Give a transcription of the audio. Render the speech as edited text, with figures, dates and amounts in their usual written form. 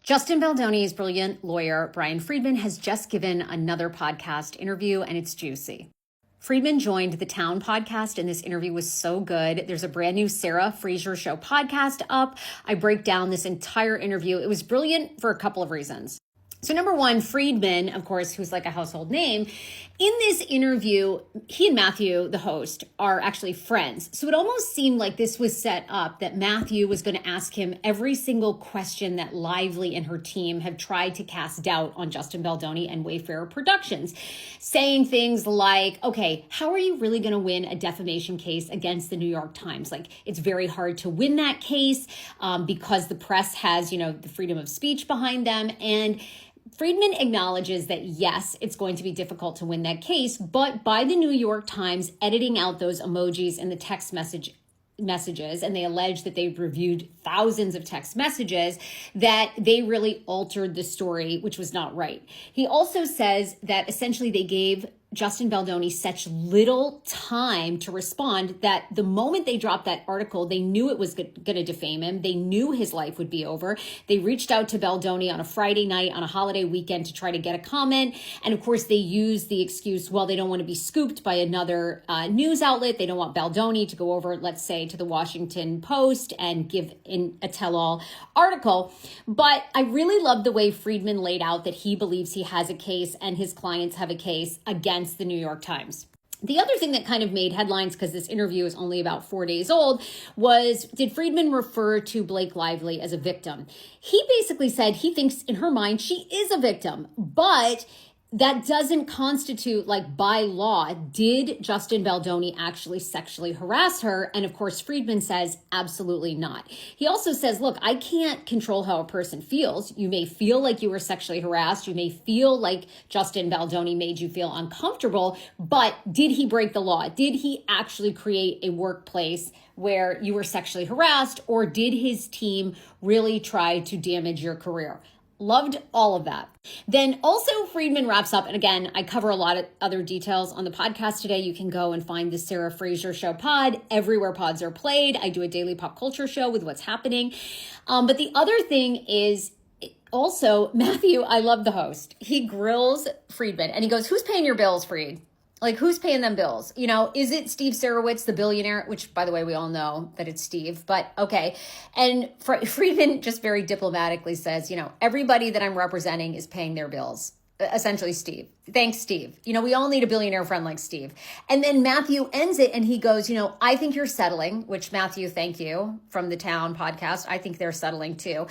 Justin Baldoni's brilliant lawyer, Brian Friedman, has just given another podcast interview, and it's juicy. Friedman joined the Town podcast, and this interview was so good. There's a brand new Sarah Fraser Show podcast up. I break down this entire interview. It was brilliant for a couple of reasons. So number one, Friedman, of course, who's like a household name, in this interview, he and Matthew, the host, are actually friends. So it almost seemed like this was set up that Matthew was going to ask him every single question that Lively and her team have tried to cast doubt on Justin Baldoni and Wayfarer Productions, saying things like, okay, how are you really going to win a defamation case against the New York Times? Like, it's very hard to win that case because the press has, the freedom of speech behind them. And Friedman acknowledges that, yes, it's going to be difficult to win that case, but by the New York Times editing out those emojis in the text messages, and they allege that they've reviewed thousands of text messages, that they really altered the story, which was not right. He also says that essentially they gave Justin Baldoni such little time to respond that the moment they dropped that article, they knew it was going to defame him. They knew his life would be over. They reached out to Baldoni on a Friday night on a holiday weekend to try to get a comment. And of course, they used the excuse, well, they don't want to be scooped by another news outlet. They don't want Baldoni to go over, let's say, to the Washington Post and give in a tell-all article. But I really love the way Friedman laid out that he believes he has a case and his clients have a case against the New York Times. The other thing that kind of made headlines, because this interview is only about 4 days old, was, did Friedman refer to Blake Lively as a victim? He basically said he thinks in her mind she is a victim, but that doesn't constitute, like, by law, did Justin Baldoni actually sexually harass her? And of course, Friedman says absolutely not. He also says, look, I can't control how a person feels. You may feel like you were sexually harassed. You may feel like Justin Baldoni made you feel uncomfortable, but did he break the law? Did he actually create a workplace where you were sexually harassed, or did his team really try to damage your career? Loved all of that. Then also Friedman wraps up, and again, I cover a lot of other details on the podcast today. You can go and find the Sarah Fraser Show pod everywhere pods are played. I do a daily pop culture show with what's happening. But the other thing is also Matthew, I love the host. He grills Friedman and he goes, who's paying your bills, Fried? Like, who's paying them bills? Is it Steve Sarowitz, the billionaire? Which, by the way, we all know that it's Steve, but okay. And Friedman just very diplomatically says, everybody that I'm representing is paying their bills. Essentially, Steve. Thanks, Steve. We all need a billionaire friend like Steve. And then Matthew ends it and he goes, I think you're settling, which Matthew, thank you, from the Town podcast. I think they're settling too.